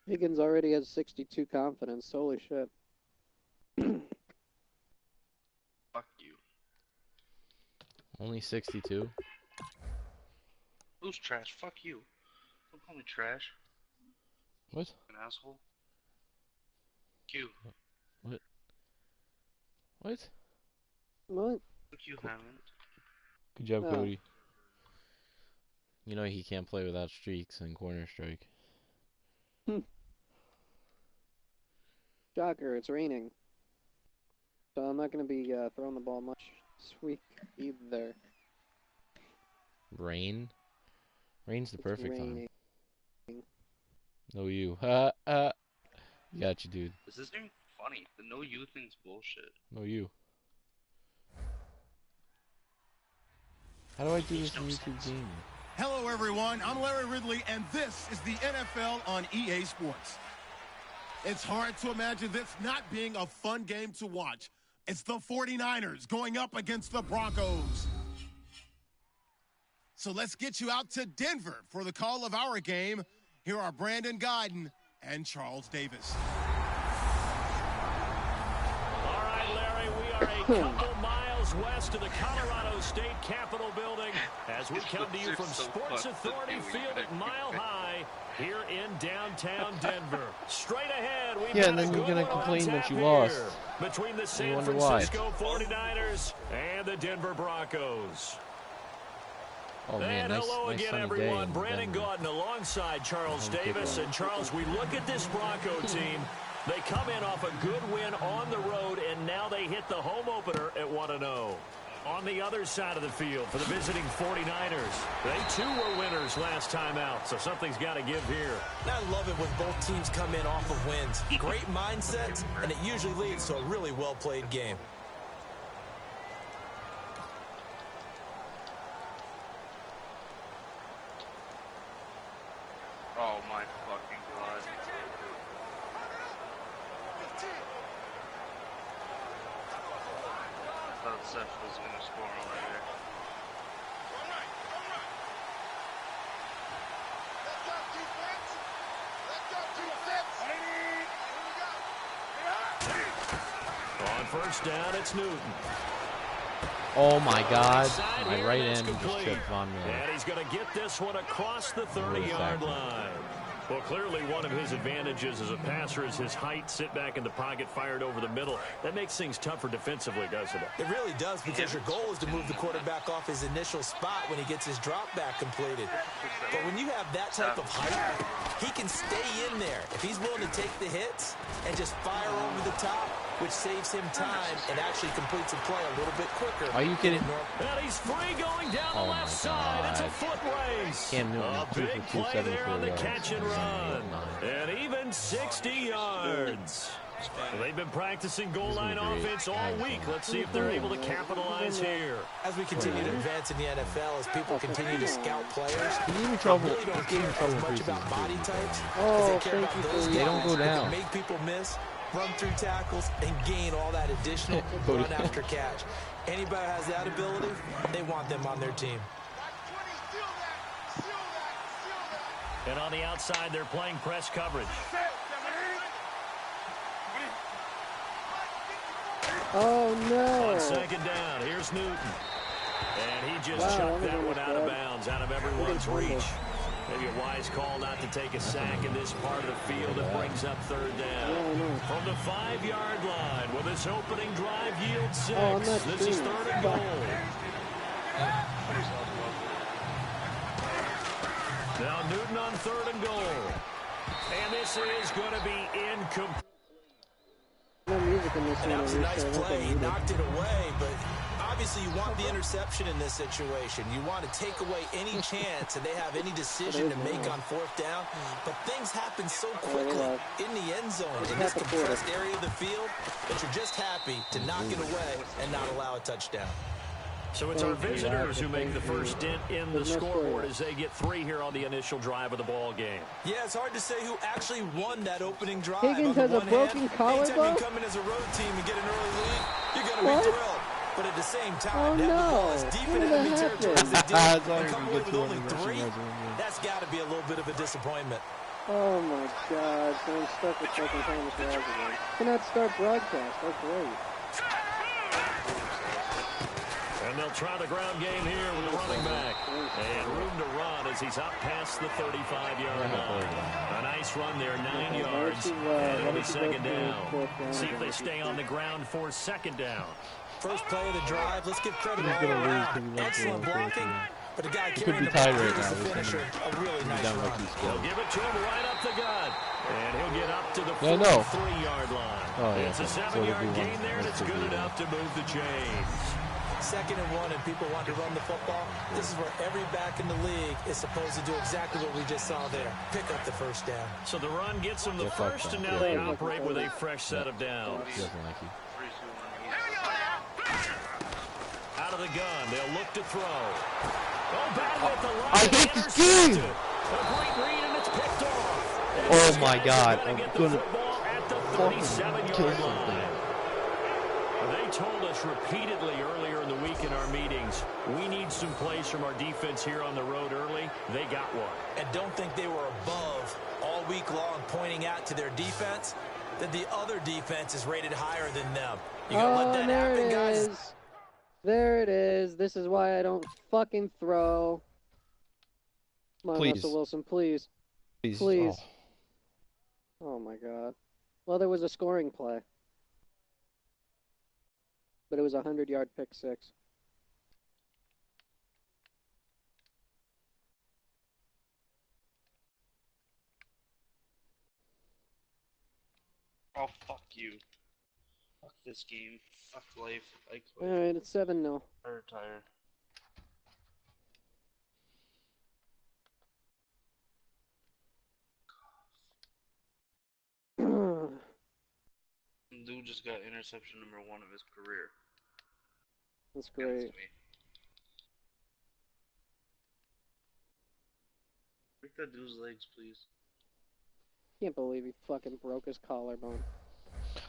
Higgins already has 62 confidence. Holy shit. Fuck you. Only 62? Who's trash? Fuck you. Don't call me trash. What? An asshole. You. What? What? What? Fuck you, Hammond. Good job, Oh. Cody. You know he can't play without streaks in Corner-Strike. Shocker, it's raining. So I'm not going to be throwing the ball much this week either. Rain? Rain's the perfect time. No you. Got you, dude. This isn't even funny. The no you thing's bullshit. No you. How do I do this in YouTube game? Hello, everyone. I'm Larry Ridley, and this is the NFL on EA Sports. It's hard to imagine this not being a fun game to watch. It's the 49ers going up against the Broncos. So let's get you out to Denver for the call of our game. Here are Brandon Guyton and Charles Davis. All right, Larry, we are a couple miles west of the Colorado State Capitol building as we come to you from Sports Authority Field at Mile High here in downtown Denver. Straight ahead, we've got and then a you're good gonna one complain on that tap you here lost. between the You San wonder why. Francisco 49ers and the Denver Broncos. Oh man, And hello nice again, sunny everyone. day Brandon Guyton alongside Charles Davis. And Charles, we look at this Bronco team. They come in off a good win on the road, and now they hit the home opener at 1-0. On the other side of the field for the visiting 49ers, they too were winners last time out, so something's got to give here. I love it when both teams come in off of wins. Great mindsets, and it usually leads to a really well-played game. Oh my fucking god. I thought Seth was gonna score over there. On first down, it's Newton. Oh my God! Side My here, right and it's end just complete. tripped Von Miller. And he's going to get this one across the What is 30-yard that? line. Well, clearly one of his advantages as a passer is his height, sit back in the pocket, fired over the middle. That makes things tougher defensively, doesn't it? It really does, because your goal is to move the quarterback off his initial spot when he gets his drop back completed. But when you have that type of height, he can stay in there if he's willing to take the hits and just fire over the top, which saves him time and actually completes a play a little bit quicker. Are you kidding? And he's free going down the Oh left my side. It's a God. foot race. Cam Newton, A 2 big for play there 274 on the yards. catch and run. And even 60 yards. Well, they've been practicing goal line offense all week. Let's see if they're able to capitalize here. As we continue to advance in the NFL, as people continue to scout players, He's in they trouble. really don't He's in care trouble as much preseason, about body too. types as Oh, they care thank about you those for They don't guys go that down. can make people miss, run through tackles, and gain all that additional Cody. run after catch. Anybody who has that ability, they want them on their team. And on the outside, they're playing press coverage. Oh, no. On second down, here's Newton. And he just Wow, chucked that that one was out of bad. bounds, out of everyone's reach. Maybe a wise call not to take a sack in this part of the field. It brings up third down. From the 5-yard line, will this opening drive yield 6? Oh, I'm not This is shooting. third and goal. Now Newton on third and goal. And this is going to be incomplete. No music in this And that one. was a I nice wish I play. He muted. knocked it away, but obviously you want the interception in this situation. You want to take away any chance that they have any decision to make on fourth down. But things happen so quickly in the end zone, in this compressed area of the field, that you're just happy to knock it away and not allow a touchdown. So it's our visitors who make the first dent in the scoreboard as they get 3 here on the initial drive of the ball game. Yeah, it's hard to say who actually won that opening drive. Higgins On the has a one broken hand, collarbone? anytime you come in as a road team and get an early lead, you're going to What? be thrilled. But at the same time, Oh, to have the ball no. as deep What in did enemy that territory as they happen? did As long and as come we away get with to only rushing 3, yards, we'll win. that's got to be a little bit of a disappointment. Oh my god, so I'm stuck with fucking Thomas Rawls again. Cannot start broadcast, oh great. And they'll try the ground game here with the running back. And room to run as he's up past the 35-yard line. A nice run there, 9 yards. And it'll be second down. See if they stay on the ground for second down. First play of the drive. Let's give credit all around. Excellent blocking. But the guy carrying the ball is the finisher. A really nice run. They'll give it to him right up the gut. And he'll get up to the 43-yard line. It's a 7-yard gain there, and it's good enough to move the chains. 2nd and 1, and people want to run the football. This is where every back in the league is supposed to do exactly what we just saw there. Pick up the first down. So the run gets them the first, and now they operate with a fresh set of downs. Out of the gun, they'll look to throw. Oh, bad with the line. I hate this game. A great read, and it's picked off. Oh my god, I'm get the gonna football at the 37-yard line. They told us repeatedly earlier in the week in our meetings, we need some plays from our defense here on the road early. They got one. And don't think they were above all week long pointing out to their defense that the other defense is rated higher than them. You gotta let that happen, guys. There it is. This is why I don't fucking throw. Come on, Please. Russell Wilson, please. Please. Oh my god. Well, there was a scoring play. But it was a 100-yard pick six. Oh, fuck you. Fuck this game. Fuck life. Alright, it's 7-0. I retire. Dude just got interception number 1 of his career. That's great. Break that dude's legs, please. Can't believe he fucking broke his collarbone.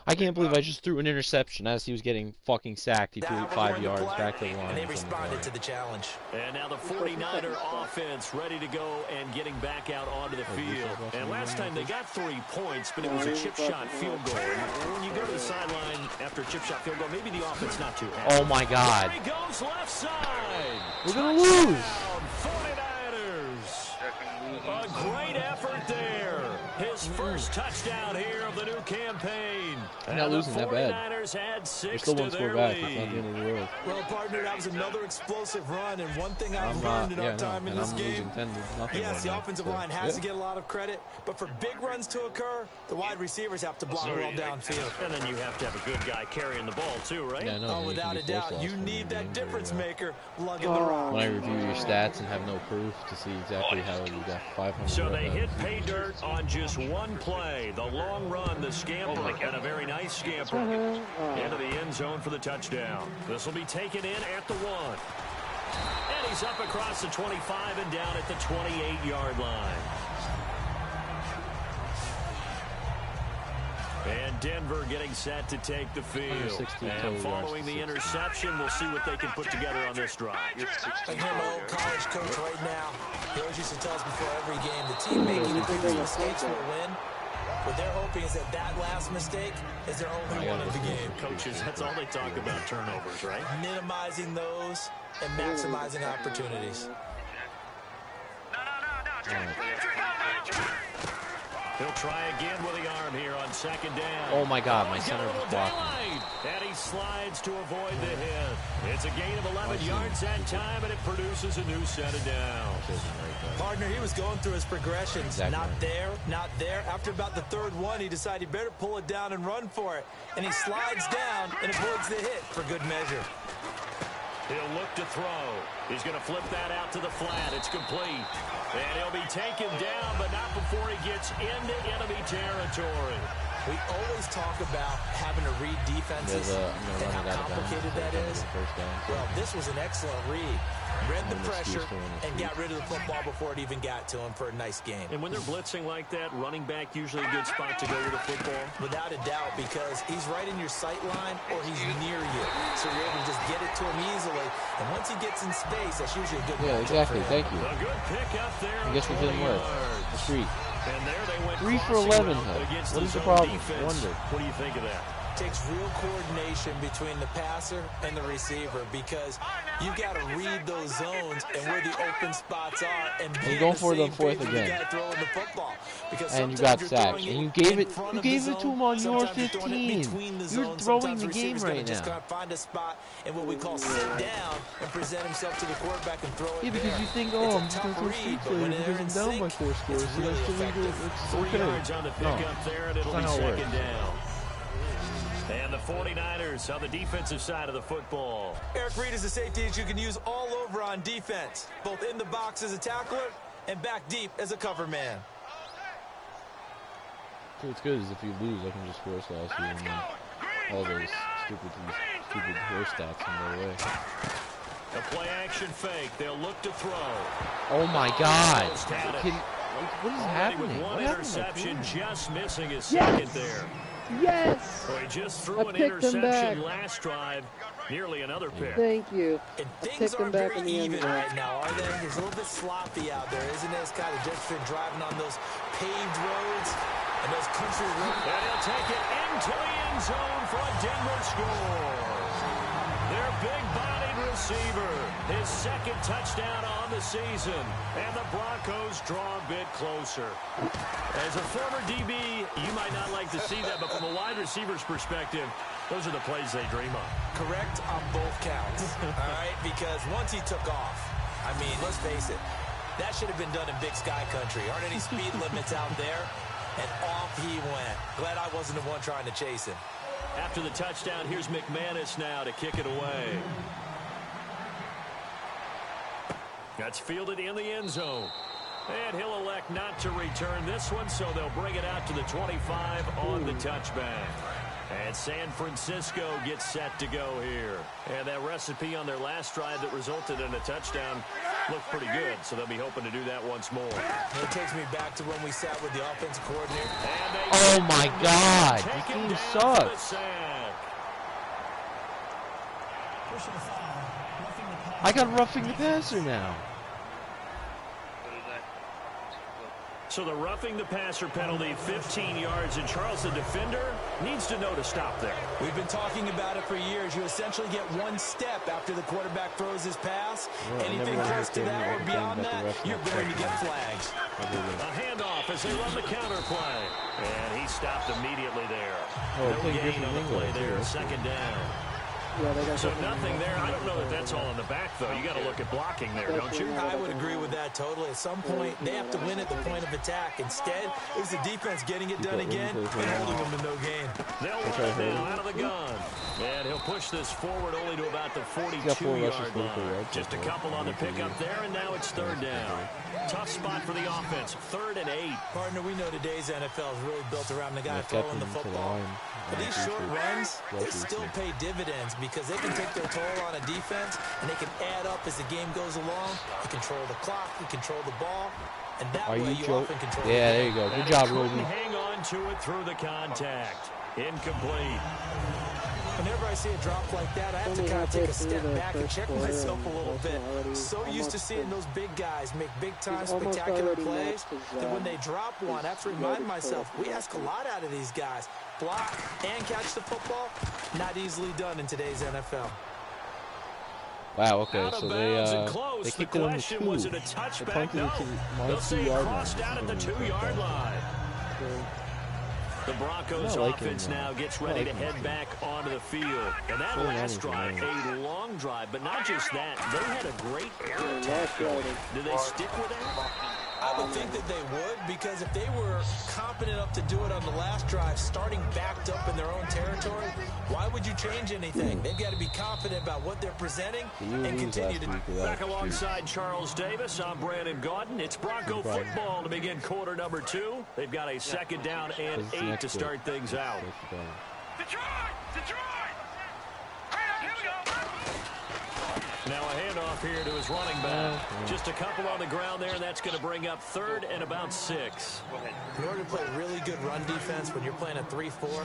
I can't believe I just threw an interception as he was getting fucking sacked. He threw it 5 yards back to the line. And they responded to the challenge. And now the 49er offense ready to go and getting back out onto the field. And last time they got 3 points, but it was a chip shot field goal. And when you go to the sideline after a chip shot field goal, maybe the offense not too happy. Oh my god. There he goes left side. We're gonna lose. 49ers. A great effort there. His first touchdown here of the new campaign. They're not losing that bad. Had 6 They're still one score back. It's not the end of the world. Well, partner, that was another explosive run, and one thing I've learned in our time in this game, yes, the offensive line has to get a lot of credit, but for big runs to occur, the wide receivers have to block well downfield. And then you have to have a good guy carrying the ball too, right? Yeah, no, oh, without a doubt, you need that difference maker lugging the rock. When I review your stats and have no proof to see exactly how you got 500. So they hit pay dirt on just one play. The long run, the scamper, and a very nice scamper. Into the end zone for the touchdown. This will be taken in at the 1. And he's up across the 25 and down at the 28-yard line. And Denver getting set to take the field. And following the interception, we'll see what they can put together on this drive. I hear my old college coach right now. He always used to tell us before every game, the team making a few mistakes will win. What they're hoping is that last mistake is their only one of the game. Coaches, that's all they talk about, turnovers, right? Minimizing those and maximizing opportunities. He'll try again with the arm here on second down. Oh my god, my center was blocking. And he slides to avoid the hit. It's a gain of 11 yards that time, and it produces a new set of downs. Partner, he was going through his progressions. Not there, not there. After about the third one, he decided he better pull it down and run for it. And he slides down and avoids the hit for good measure. He'll look to throw. He's going to flip that out to the flat. It's complete. And he'll be taken down, but not before he gets into enemy territory. We always talk about having to read defenses and how complicated that is. Well, this was an excellent read. Read the pressure and got rid of the football before it even got to him for a nice game. And when they're blitzing like that, running back usually a good spot to go with the football? Without a doubt, because he's right in your sight line or he's near you. So you're able to just get it to him easily. And once he gets in space, that's usually a good exactly. Thank you. A good pick up there. I guess we didn't work. The street. And there they went 3 for crossing 11, route though. against What the is the zone problem? defense. Wonder. What do you think of that? Takes real coordination between the passer and the receiver because you've got to read those zones and where the open spots are and be go on the for the same fourth page with the again. guy throwing the football. Because And you sometimes got you're sacked. throwing And you it gave in it front you of the gave it to zone. him on your Sometimes you're throwing it 15. between the You're zones. throwing Sometimes the game receiver's gonna right just now. find a spot and what we call sit down and present himself to the quarterback and throw it Yeah, because there. you think, It's oh, a I'm just going tough to throw read, streaks but when later they're because in I'm down by sync, 4 scores. it's So really that's effective. it's 3 okay. yards on the pickup there, and it'll be That's not how it second down. And the 49ers on the defensive side of the football. Eric Reed is a safety that you can use all over on defense, both in the box as a tackler and back deep as a cover man. So what's good is if you lose, I can just force last year and then all those stupid horse stats in their way. A play action fake. They'll look to throw. Oh my God! Almost had it. What is Already happening? with one What happened to my interception, team? just missing his Yes! second there. Yes! Well, he just threw I an picked him interception back. last drive. Nearly another pick. Thank you. And I things picked him aren't back very in the end even zone. right now, are they? It's a little bit sloppy out there, isn't it? It's kind of just been driving on those paved roads and those country roads. And he'll take it into the end zone for a Denver score. Their big-bodied receiver, his second touchdown on the season. And the Broncos draw a bit closer. As a former DB, you might not like to see that, but from a wide receiver's perspective, those are the plays they dream of. Correct on both counts, all right? Because once he took off, I mean, let's face it, that should have been done in Big Sky Country. Aren't any speed limits out there? And off he went. Glad I wasn't the one trying to chase him. After the touchdown, here's McManus now to kick it away. That's fielded in the end zone. And he'll elect not to return this one, so they'll bring it out to the 25 on the touchback. And San Francisco gets set to go here. And that recipe on their last drive that resulted in a touchdown looked pretty good, so they'll be hoping to do that once more. It takes me back to when we sat with the offensive coordinator. Oh my God! This game sucks. I got roughing the passer now. So the roughing the passer penalty, 15 yards, and Charles, the defender, needs to know to stop there. We've been talking about it for years. You essentially get one step after the quarterback throws his pass. Yeah, Anything close to that or beyond that, you're going to get flags. A handoff as they run the counter play. And he stopped immediately there. Oh, No gain on the play there, second down. Yeah, they got So nothing there. I don't know that that's all in the back, though. You got to look at blocking there, don't you? I would agree with that totally. At some point, they have to win at the point of attack. Instead, it was the defense getting it done again and holding them to no gain. They'll run it now out of the gun. And he'll push this forward only to about the 42-yard line. Just a couple on the pickup there, and now it's third down. Tough spot for the offense, 3rd and 8. Partner, we know today's NFL is really built around the guy throwing the football. But these short runs, they still pay dividends because they can take their toll on a defense, and they can add up as the game goes along. You control the clock, you control the ball, and that way you often control the game. Yeah, there you go. Good job, Rudy. Hang on to it through the contact. Incomplete. Whenever I see a drop like that, I have to kind of take a step back and check myself a little bit. So used to seeing those big guys make big-time spectacular plays that when they drop one, I have to remind myself, we ask a lot out of these guys. Block and catch the football, not easily done in today's NFL. Wow, okay, Out of so bounds and they close. kicked The it on the question 2. was it a They touchback? punted No. it to They'll minus say 2 yard line. crossed out at the 2-yard line. The Broncos offense now gets ready to head back onto the field. And that last drive, a long drive, but not just that. They had a great air attack going. Do they stick with that? I would think that they would, because if they were competent enough to do it on the last drive, starting backed up in their own territory, why would you change anything? They've got to be confident about what they're presenting and continue to... Back alongside Charles Davis, I'm Brandon Gaudin. It's Bronco football to begin quarter number 2. They've got a second down and 8 to start things out. Detroit! Detroit! Here we go! Now a handoff here to his running back. Just a couple on the ground there, and that's going to bring up 3rd and about 6. In order to play really good run defense when you're playing a 3-4,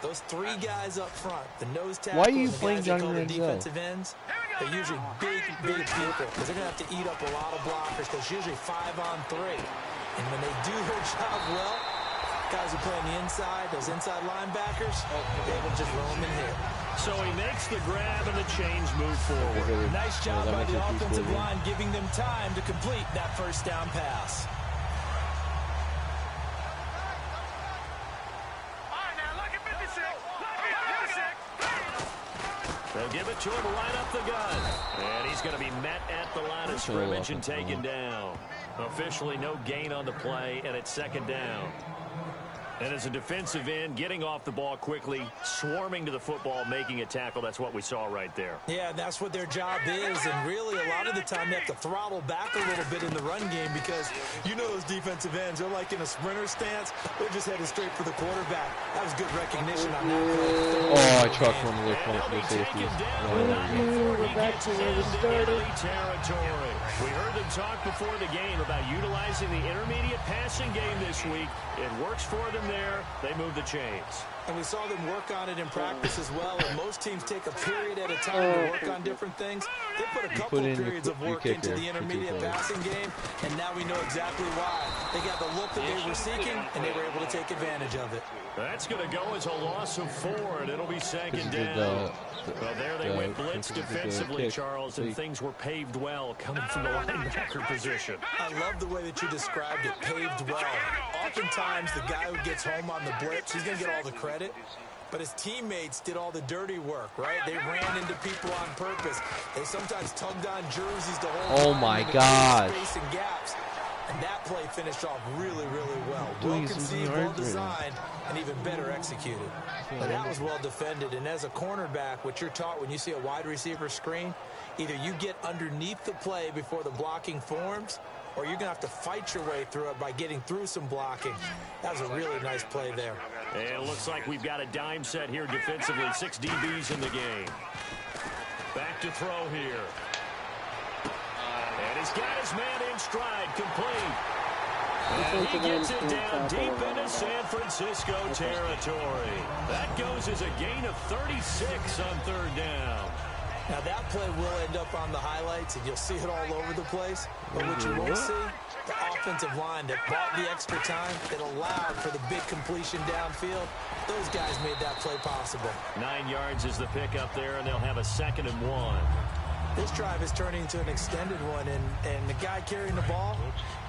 those 3 guys up front, the nose tackle, Why are you and the playing guys that Johnny call the Manziel? defensive ends, they're usually big people because they're going to have to eat up a lot of blockers because it's usually 5-on-3. And when they do their job well, guys who play on the inside, those inside linebackers, they're able to just roam and hit. So he makes the grab and the chains move forward. Nice job by the offensive line giving them time to complete that first down pass. They'll give it to him right up the gut. And he's going to be met at the line of scrimmage and taken down. Officially no gain on the play, and it's second down. And as a defensive end, getting off the ball quickly, swarming to the football, making a tackle, that's what we saw right there. Yeah, and that's what their job is. And really, a lot of the time, they have to throttle back a little bit in the run game because you know those defensive ends, they're like in a sprinter stance. They're just headed straight for the quarterback. That was good recognition on that play. Oh, I trucked one of the point for the safeties. We're back to where we started. Territory. We heard them talk before the game about utilizing the intermediate passing game this week. It works for them there. They move the chains. And we saw them work on it in practice as well. And most teams take a period at a time to work on different things. They put a couple of periods of work into the intermediate passing game, and now we know exactly why. They got the look that they were seeking, and they were able to take advantage of it. That's going to go as a loss of 4, and it'll be second down. Well, there they went blitz defensively, Charles, and things were paved well coming from the linebacker position. I love the way that you described it, paved well. Oftentimes, the guy who gets home on the blitz, he's going to get all the credit. But his teammates did all the dirty work, right? They ran into people on purpose. They sometimes tugged on jerseys to hold Oh, my God. Space and gaps. And that play finished off really, really well. Well conceived, well designed, and even better executed. But that was well defended. And as a cornerback, what you're taught when you see a wide receiver screen, either you get underneath the play before the blocking forms, or you're going to have to fight your way through it by getting through some blocking. That was a really nice play there. And it looks like we've got a dime set here defensively. 6 DBs in the game. Back to throw here. And he's got his man in stride, complete. And he gets it down deep into San Francisco territory. That goes as a gain of 36 on third down. Now, that play will end up on the highlights, and you'll see it all over the place. But what you won't see, the offensive line that bought the extra time, that allowed for the big completion downfield, those guys made that play possible. 9 yards is the pickup there, and they'll have a 2nd and 1. This drive is turning into an extended one, and the guy carrying the ball,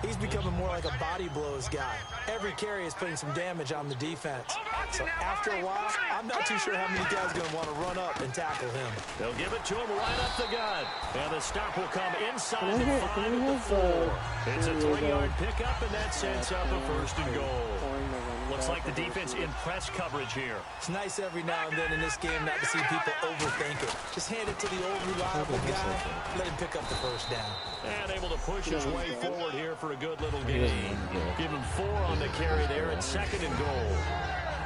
he's becoming more like a body blows guy. Every carry is putting some damage on the defense. So after a while, I'm not too sure how many guys are going to want to run up and tackle him. They'll give it to him right up the gut. And the stop will come inside the 5 at the 4. It's a 3-yard pickup, and that sets up a 1st and goal. Looks like the defense in press coverage here. It's nice every now and then in this game not to see people overthink it. Just hand it to the old reliable guy, let him pick up the 1st down. And able to push his way forward here for a good little game. Give him 4 on the carry there at 2nd and goal.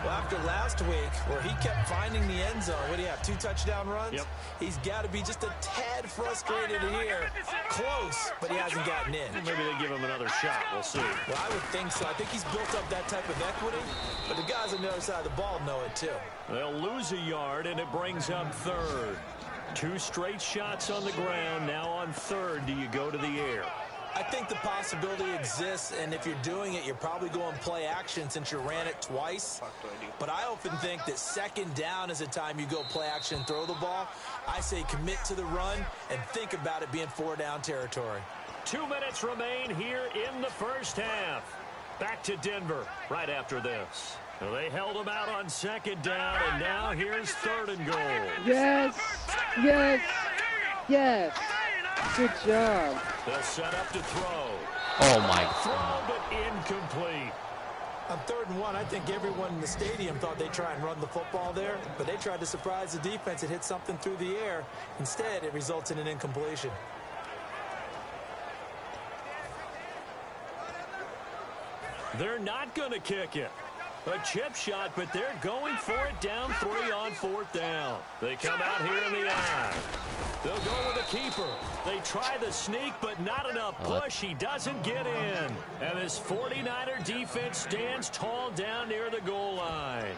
Well, after last week, where he kept finding the end zone, what do you have, 2 touchdown runs? Yep. He's got to be just a tad frustrated here. Close, but he hasn't gotten in. Maybe they give him another shot. We'll see. Well, I would think so. I think he's built up that type of equity, but the guys on the other side of the ball know it too. They'll lose a yard, and it brings up 3rd. 2 straight shots on the ground. Now on 3rd, do you go to the air? I think the possibility exists, and if you're doing it, you're probably going play action since you ran it twice. But I often think that 2nd down is the time you go play action and throw the ball. I say commit to the run and think about it being 4-down territory. 2 minutes remain here in the first half. Back to Denver right after this. Well, they held him out on 2nd down, and now here's 3rd and goal. Yes! Yes! Yes! Good job. They'll set up to throw. Oh, my Throw, God. but incomplete. On 3rd and 1, I think everyone in the stadium thought they'd try and run the football there, but they tried to surprise the defense and hit something through the air. Instead, it results in an incompletion. They're not going to kick it. A chip shot, but they're going for it down 3 on 4th down. They come out here in the eye. They'll go with a keeper. They try the sneak, but not enough push. He doesn't get in. And this 49er defense stands tall down near the goal line.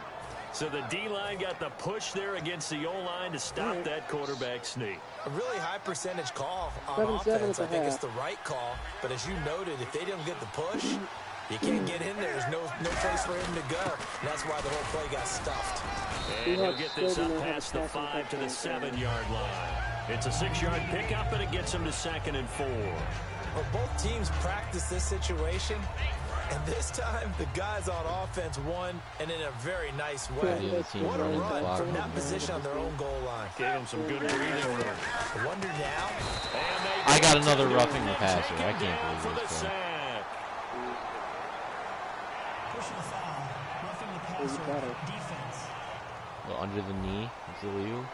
So the D-line got the push there against the O-line to stop that quarterback sneak. A really high percentage call on offense. I think it's the right call. But as you noted, if they didn't get the push, You can't get in there. There's no place for him to go. And that's why the whole play got stuffed. And he'll get this up past the 5 to the 7-yard line. It's a 6-yard pickup, and it gets him to 2nd and 4. Well, both teams practice this situation. And this time, the guys on offense won, and in a very nice way. What a run from that position on their own goal line. Gave them some good breathing room. I wonder now. I got another roughing the passer. I can't believe this, bro. Well, under the knee. It's illegal.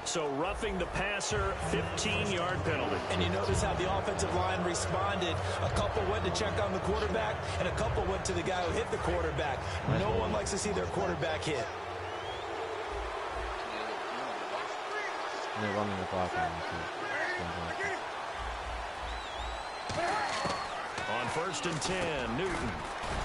So roughing the passer, 15-yard penalty. And you notice how the offensive line responded. A couple went to check on the quarterback, and a couple went to the guy who hit the quarterback. No one likes to see their quarterback hit. And they're running the clock on them, too. On 1st and 10, Newton.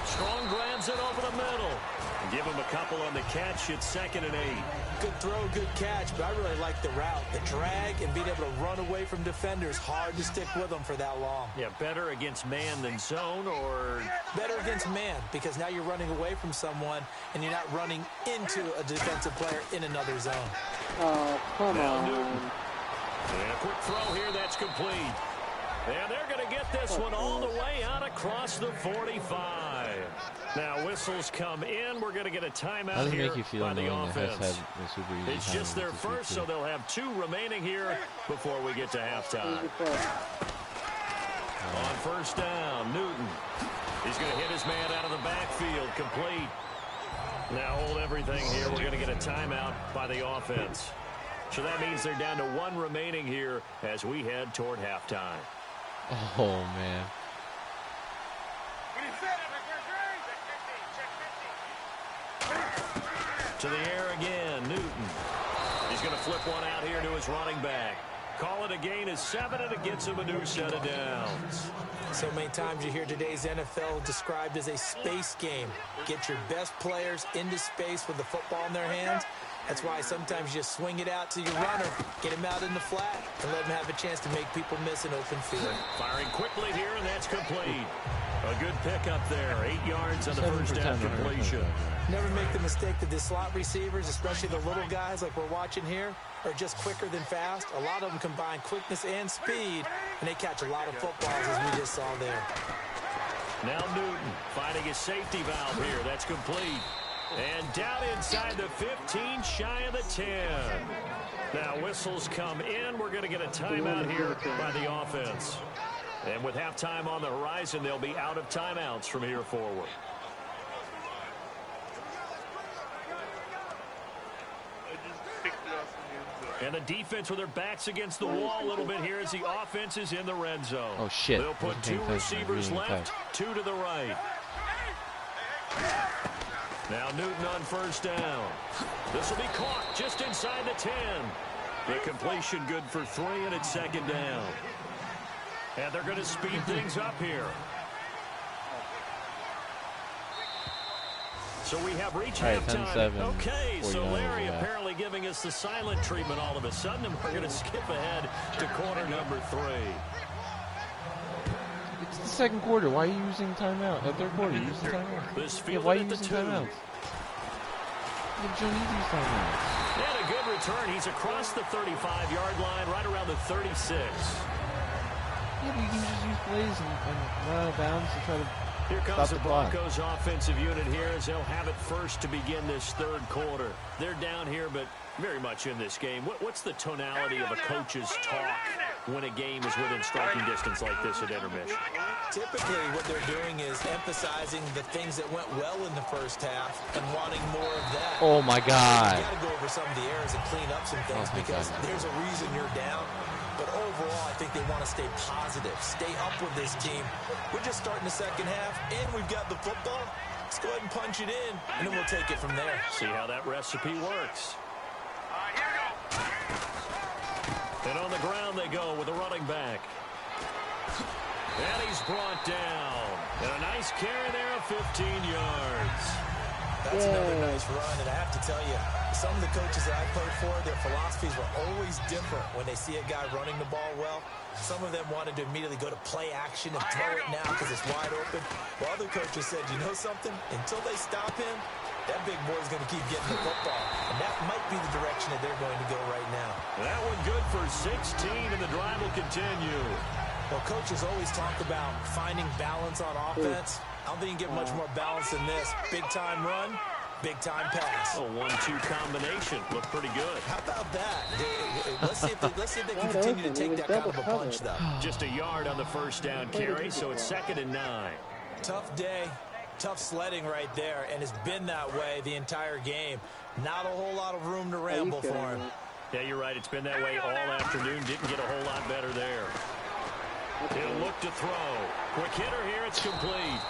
Strong grabs it over the middle. And give him a couple on the catch. It's 2nd and 8. Good throw, good catch, but I really like the route. The drag and being able to run away from defenders. Hard to stick with them for that long. Yeah, better against man than zone, or? Better against man, because now you're running away from someone and you're not running into a defensive player in another zone. Oh, come on. Newton. And a quick throw here, that's complete. And they're going to get this one all the way out across the 45. Now whistles come in. We're going to get a timeout here make you feel by the offense. Hess had a super easy it's just their first, so they'll have 2 remaining here before we get to halftime. On 1st down, Newton. He's going to hit his man out of the backfield, complete. Now hold everything here. We're going to get a timeout by the offense. So that means they're down to 1 remaining here as we head toward halftime. Oh, man. To the air again, Newton. He's going to flip one out here to his running back. Call it a gain of 7, and it gets him a new set of downs. So many times you hear today's NFL described as a space game. Get your best players into space with the football in their hands. That's why sometimes you just swing it out to your runner, get him out in the flat, and let him have a chance to make people miss an open field. Firing quickly here, and that's complete. A good pickup there. 8 yards on the first down completion. Never make the mistake that the slot receivers, especially the little guys like we're watching here, are just quicker than fast. A lot of them combine quickness and speed, and they catch a lot of footballs, as we just saw there. Now Newton finding his safety valve here. That's complete. And down inside the 15, shy of the 10. Now whistles come in. We're going to get a timeout here by the offense. And with halftime on the horizon, they'll be out of timeouts from here forward. And the defense with their backs against the wall a little bit here as the offense is in the red zone. Oh, shit. They'll put 2 receivers left, 2 to the right. Now Newton on 1st down. This will be caught just inside the 10. The completion good for 3, and it's 2nd down. And they're going to speed things up here. So we have reached halftime. Okay, so Larry apparently giving us the silent treatment all of a sudden, and we're going to skip ahead to quarter number 3. It's the 2nd quarter. Why are you using timeout? 3rd quarter, you using timeout. This field why are you at the using 2. timeouts? And a good return. He's across the 35-yard line, right around the 36. Yeah, but you can just use plays and run out of bounds and try to. Here comes the Broncos offensive unit here as they'll have it first to begin this 3rd quarter. They're down here, but very much in this game. What's the tonality of a coach's talk when a game is within striking distance like this at intermission? Typically, what they're doing is emphasizing the things that went well in the first half and wanting more of that. Oh, my God. You got to go over some of the errors and clean up some things because there's a reason you're down. But overall, I think they want to stay positive, stay up with this team. We're just starting the 2nd half, and we've got the football. Let's go ahead and punch it in, and then we'll take it from there. See how that recipe works. And on the ground they go with a running back. And he's brought down. And a nice carry there of 15 yards. That's another nice run, and I have to tell you, some of the coaches that I played for, their philosophies were always different when they see a guy running the ball well. Some of them wanted to immediately go to play action and throw it now because it's wide open. While other coaches said, you know something? Until they stop him, that big boy's going to keep getting the football. And that might be the direction that they're going to go right now. That one good for 16, and the drive will continue. Well, coaches always talk about finding balance on offense. I don't think you can get much more balance than this. Big-time run, big-time pass. A 1-2 combination. Looked pretty good. How about that? Let's see if they can continue to take that kind of a punch, though. Just a yard on the first down carry, so it's 2nd and 9. Tough day, tough sledding right there, and it's been that way the entire game. Not a whole lot of room to ramble for him. Yeah, you're right. It's been that way all afternoon. Didn't get a whole lot better there. He'll look to throw. Quick hitter here. It's complete.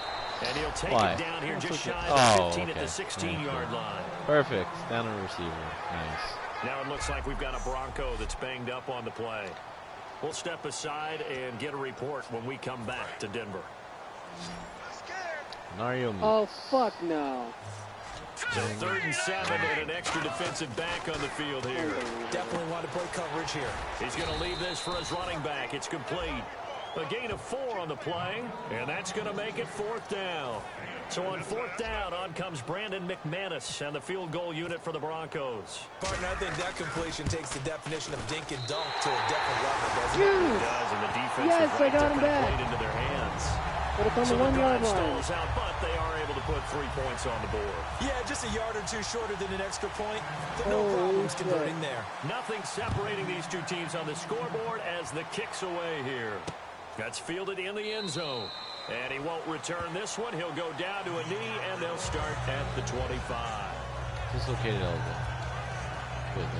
And he'll take it down here just shy of 15 at the 16-yard line. Perfect. Down a receiver. Nice. Now it looks like we've got a Bronco that's banged up on the play. We'll step aside and get a report when we come back to Denver. Oh, fuck no. So 3rd and 7 and an extra defensive back on the field here. Definitely want to play coverage here. He's going to leave this for his running back. It's complete. A gain of 4 on the play, and that's going to make it 4th down. So on 4th down, on comes Brandon McManus and the field goal unit for the Broncos. Partner, I think that completion takes the definition of dink and dunk to a different level, doesn't it? It does, and the defense I got him back. played into their hands. But it's on So the 1 yard line. stalls out, but they are able to put 3 points on the board. Yeah, just a yard or two shorter than an extra point. But no problems converting there. Nothing separating these two teams on the scoreboard as the kick's away here. That's fielded in the end zone. And he won't return this one. He'll go down to a knee, and they'll start at the 25. Dislocated elbow.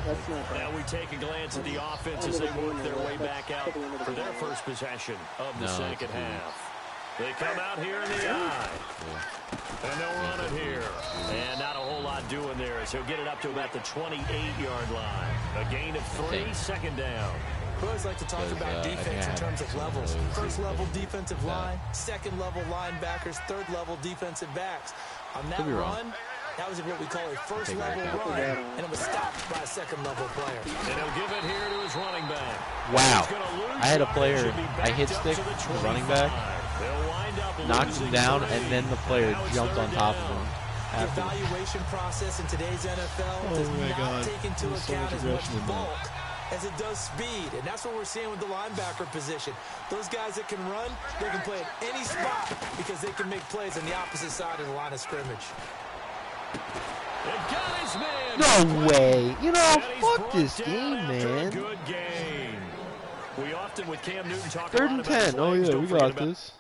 That's not bad. Now we take a glance at the offense as they work their way back out for their first possession of the second half. They come out here in the eye. And they'll run it here. And not a whole lot doing there as he'll get it up to about the 28-yard line. A gain of 3, 2nd down. We always like to talk about defense in terms of levels. First level defensive line, second level linebackers, third level defensive backs. On that run, that was what we call a first level run, and it was stopped by a second level player. And he'll give it here to his running back. Wow. I had a player, I hit stick, running back, knocked him down, and then the player jumped on top of him. The evaluation process in today's NFL does not take into account as much bulk as it does speed, and that's what we're seeing with the linebacker position. Those guys that can run, they can play at any spot because they can make plays on the opposite side of the line of scrimmage. Got his man. No way. You know, fuck this game, man. Good game. We often with Cam Newton talk 3rd and 10. Oh yeah, we got this.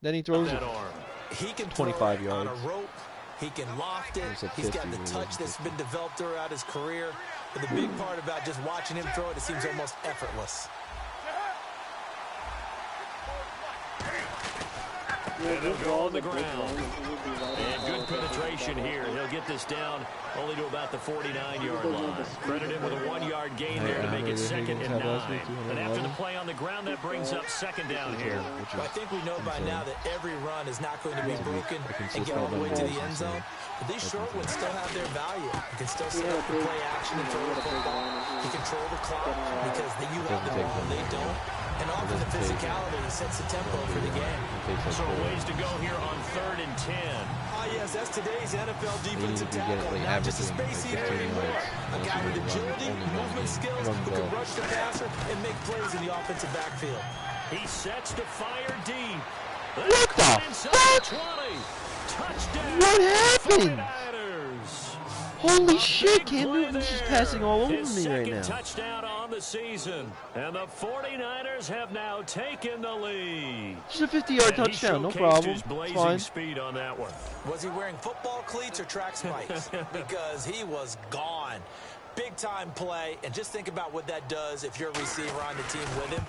Then he throws it. He can 25 yards. On a rope. He can loft it. He's got the touch that's been developed throughout his career. But the big part about just watching him throw it, it seems almost effortless. And he'll go on the ground. And good penetration here. He'll get this down only to about the 49-yard line. Credit him with a 1-yard gain there to make it 2nd and 9. And after the play on the ground, that brings up 2nd down here. Well, I think we know by now that every run is not going to be broken and get all the way to the end zone. But these short ones still have their value. You can still set up the play action and throw the football. You control the clock because you have the ball, they don't. And often the physicality sets the tempo for the game. So ways to go here on 3rd and 10. Ah, yes, that's today's NFL defensive tackle. Not just a space eater anymore. A guy with agility, movement skills, who can rush the passer and make plays in the offensive backfield. He sets to fire deep. What the fuck? 20. Touchdown. What happened? 49ers. Holy shit, Cam Newton's just passing all over me right now. Touchdown on the season. And the 49ers have now taken the lead. Just a 50-yard touchdown, no problem. It's fine. Speed on that one. Was he wearing football cleats or track spikes? Because he was gone. Big-time play, and just think about what that does if you're a receiver on the team with him.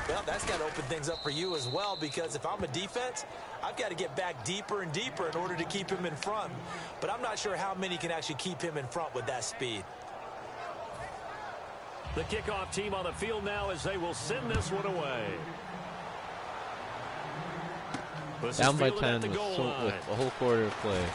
Well, that's got to open things up for you as well, because if I'm a defense, I've got to get back deeper and deeper in order to keep him in front. But I'm not sure how many can actually keep him in front with that speed. The kickoff team on the field now as they will send this one away. Down by 10 with a whole quarter of play.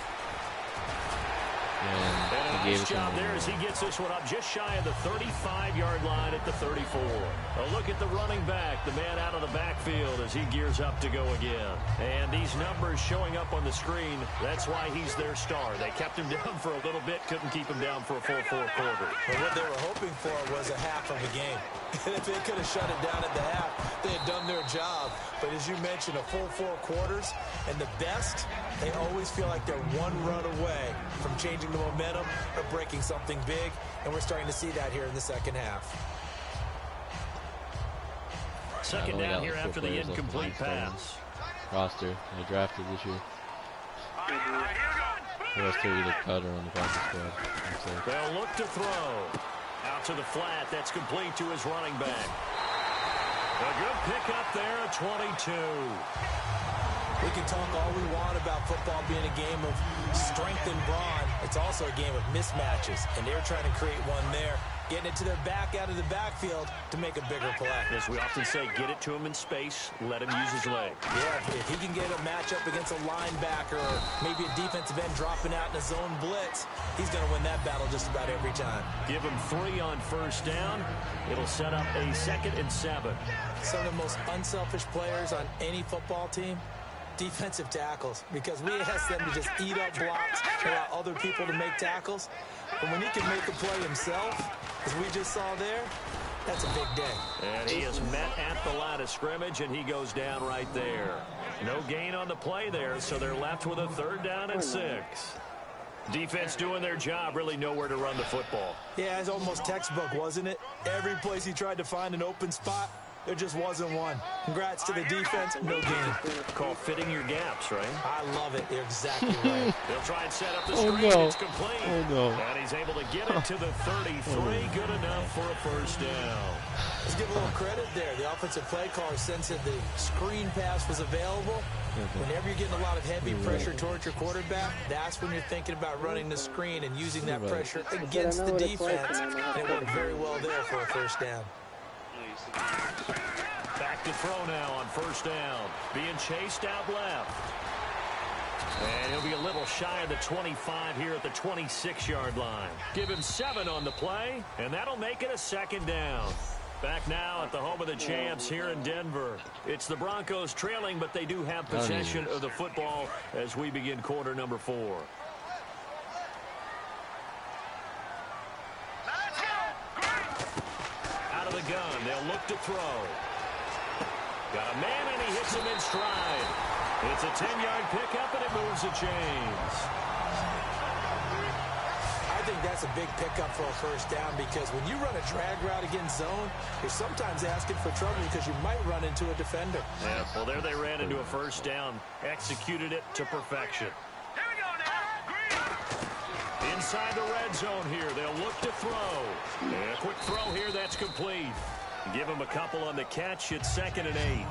And a nice job there as he gets this one up just shy of the 35-yard line at the 34. A look at the running back, the man out of the backfield as he gears up to go again. And these numbers showing up on the screen, that's why he's their star. They kept him down for a little bit, couldn't keep him down for a full 4 quarters. But what they were hoping for was a half of a game. And if they could have shut it down at the half, they had done their job. But as you mentioned, a full 4 quarters, and the best, they always feel like they're one run away from changing the momentum or breaking something big, and we're starting to see that here in the second half. Second down here after the incomplete pass. Roster, they drafted this year. The rest are either cut or on the practice squad. They'll look to throw. Out to the flat, that's complete to his running back. A good pickup there at 22. We can talk all we want about football being a game of strength and brawn. It's also a game of mismatches, and they're trying to create one there, getting it to their back out of the backfield to make a bigger play. As we often say, get it to him in space, let him use his leg. Yeah, if he can get a matchup against a linebacker or maybe a defensive end dropping out in a zone blitz, he's going to win that battle just about every time. Give him 3 on first down. It'll set up a 2nd and 7. Some of the most unselfish players on any football team, defensive tackles, because we ask them to just eat up blocks, allow other people to make tackles. But when he can make a play himself, as we just saw there, that's a big day. And he is met at the line of scrimmage, and he goes down right there. No gain on the play there, so they're left with a 3rd down and 6. Defense doing their job, really nowhere to run the football. Yeah, it's almost textbook, wasn't it? Every place he tried to find an open spot, there just wasn't one. Congrats to the defense, no gain. Called fitting your gaps, right? I love it. They're exactly right. They'll try and set up the screen. No. It's complete. Oh, no. And he's able to get it to the 33. Good enough for a first down. Let's give a little credit there. The offensive play caller sensed that the screen pass was available. Whenever you're getting a lot of heavy pressure towards your quarterback, that's when you're thinking about running the screen and using that pressure against the defense. And it worked very well there for a first down. Back to throw now on first down. Being chased out left. And he'll be a little shy of the 25 here at the 26-yard line. Give him 7 on the play, and that'll make it a 2nd down. Back now at the home of the champs here in Denver. It's the Broncos trailing, but they do have possession of the football as we begin quarter number 4. Out of the gun, they'll look to throw. Got a man, and he hits him in stride. It's a 10-yard pickup, and it moves the chains. I think that's a big pickup for a first down, because when you run a drag route against zone, you're sometimes asking for trouble because you might run into a defender. Yeah, well, there they ran into a first down. Executed it to perfection. Here we go now. Inside the red zone here. They'll look to throw. And a quick throw here. That's complete. Give him a couple on the catch. It's 2nd and 8.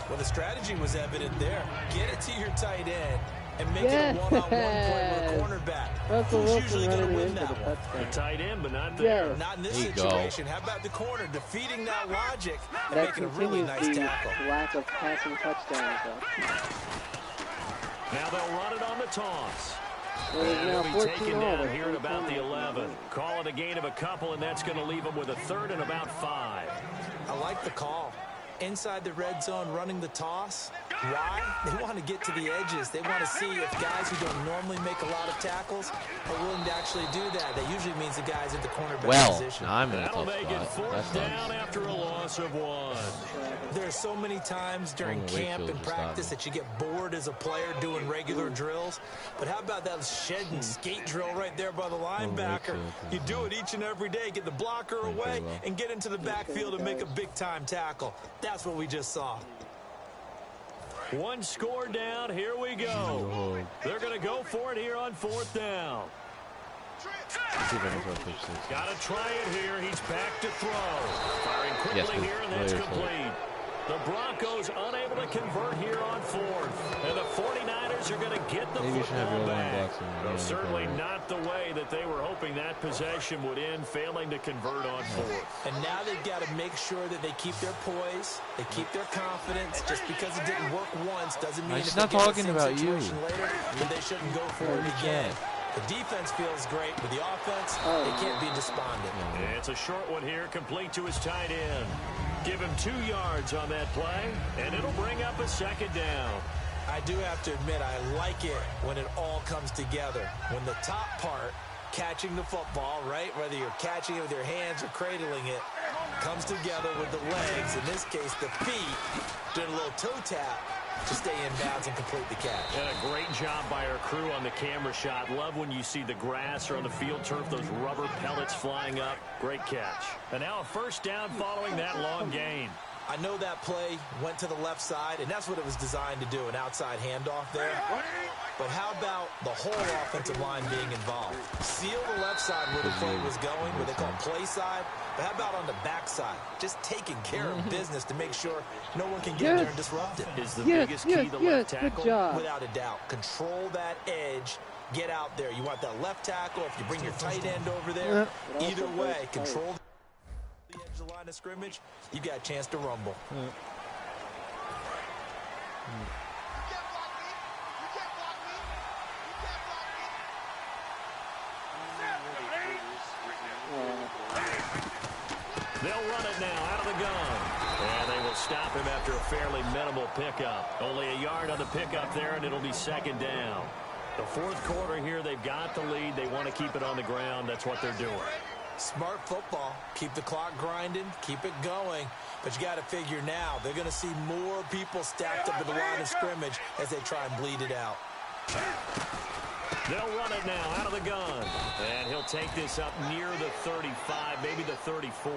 Well, the strategy was evident there. Get it to your tight end and make it a one-on-one play with a cornerback. Who's usually going to win that one? The tight end, but not there. Not in this situation. How about the corner defeating that logic and That making a really nice continues the tackle? lack of passing touchdowns, though. Now they'll run it on the toss. Well, there's And now he'll be 14 taken all. down here at about the 11. Call it a gain of a couple, and that's going to leave him with a 3rd and about 5. I like the call. Inside the red zone, running the toss. Why? They want to get to the edges. They want to see if guys who don't normally make a lot of tackles are willing to actually do that. That usually means the guys at the cornerback position. I'm in a That'll tough make it spot. 4th down after a loss of 1. There's so many times during camp and practice that you get bored as a player doing regular drills. But how about that shed and skate drill right there by the linebacker? You do it each and every day. Get the blocker away and get into the backfield and make a big-time tackle. That's what we just saw. 1 score down. Here we go. They're going to go for it here on 4th down. Got to try it here. He's back to throw. Firing quickly here, and that's complete. The Broncos unable to convert here on fourth. And the 49ers are going to get the football back. Certainly not the way that they were hoping that possession would end, failing to convert on fourth. And now they've got to make sure that they keep their poise, they keep their confidence. Just because it didn't work once doesn't mean if not they get talking the same about you. situation later, that they shouldn't go for it again. The defense feels great, but the offense, they can't be despondent. It's a short one here, complete to his tight end. Give him 2 yards on that play, and it'll bring up a second down. I do have to admit, I like it when it all comes together. When the top part, catching the football, right, whether you're catching it with your hands or cradling it, comes together with the legs, in this case the feet, doing a little toe tap to stay in bounds and complete the catch. And a great job by our crew on the camera shot. Love when you see the grass or on the field turf, those rubber pellets flying up. Great catch. And now a first down following that long gain. I know that play went to the left side, and that's what it was designed to do, an outside handoff there. But how about the whole offensive line being involved? Seal the left side where the play was going, what they call play side. But how about on the back side? Just taking care of business to make sure no one can get in there and disrupt it. Is the biggest key the left tackle? Good job. Without a doubt. Control that edge. Get out there. You want that left tackle. If you bring your tight end over there, either way, control the edge of the line of scrimmage. You got a chance to rumble. They'll run it now out of the gun. And they will stop him after a fairly minimal pickup. Only a yard on the pickup there, and it'll be second down. The fourth quarter here, they've got the lead. They want to keep it on the ground. That's what they're doing. Smart football. Keep the clock grinding. Keep it going. But you got to figure now, they're going to see more people stacked up at the line of scrimmage as they try and bleed it out. They'll run it now out of the gun. And he'll take this up near the 35, maybe the 34.